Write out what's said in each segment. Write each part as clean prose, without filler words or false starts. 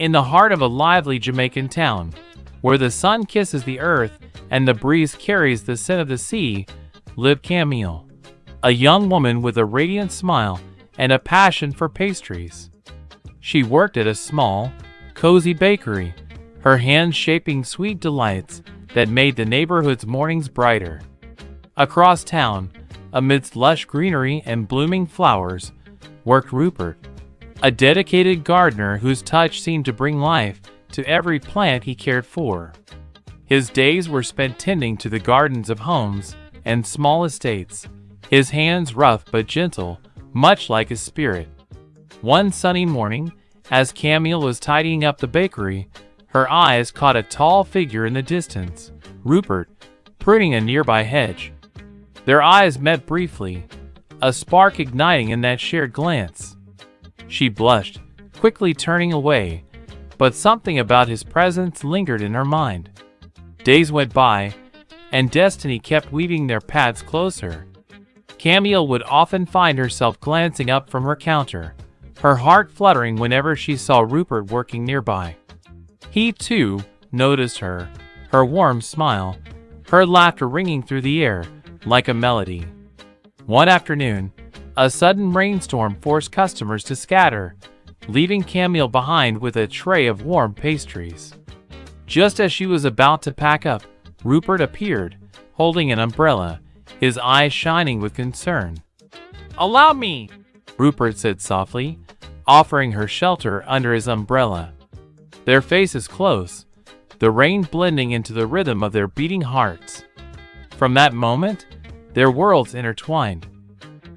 In the heart of a lively Jamaican town, where the sun kisses the earth and the breeze carries the scent of the sea, lived Camille, a young woman with a radiant smile and a passion for pastries. She worked at a small, cozy bakery, her hands shaping sweet delights that made the neighborhood's mornings brighter. Across town, amidst lush greenery and blooming flowers, worked Rupert, a dedicated gardener whose touch seemed to bring life to every plant he cared for. His days were spent tending to the gardens of homes and small estates, his hands rough but gentle, much like his spirit. One sunny morning, as Camille was tidying up the bakery, her eyes caught a tall figure in the distance, Rupert, pruning a nearby hedge. Their eyes met briefly, a spark igniting in that shared glance. She blushed, quickly turning away, but something about his presence lingered in her mind. Days went by, and destiny kept weaving their paths closer. Camille would often find herself glancing up from her counter, her heart fluttering whenever she saw Rupert working nearby. He, too, noticed her warm smile, her laughter ringing through the air like a melody. One afternoon, a sudden rainstorm forced customers to scatter, leaving Camille behind with a tray of warm pastries. Just as she was about to pack up, Rupert appeared, holding an umbrella, his eyes shining with concern. "Allow me," Rupert said softly, offering her shelter under his umbrella. Their faces close, the rain blending into the rhythm of their beating hearts. From that moment, their worlds intertwined.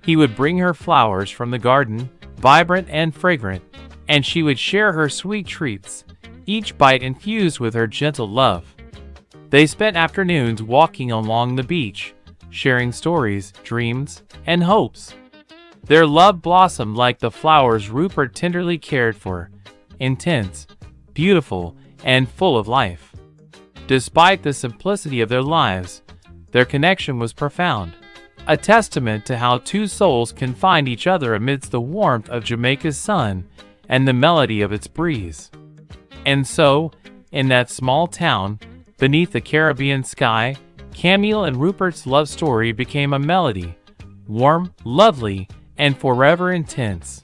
He would bring her flowers from the garden, vibrant and fragrant, and she would share her sweet treats, each bite infused with her gentle love. They spent afternoons walking along the beach, sharing stories, dreams, and hopes. Their love blossomed like the flowers Rupert tenderly cared for, intense, beautiful, and full of life. Despite the simplicity of their lives, their connection was profound, a testament to how two souls can find each other amidst the warmth of Jamaica's sun and the melody of its breeze. And so, in that small town, beneath the Caribbean sky, Camille and Rupert's love story became a melody, warm, lovely, and forever intense.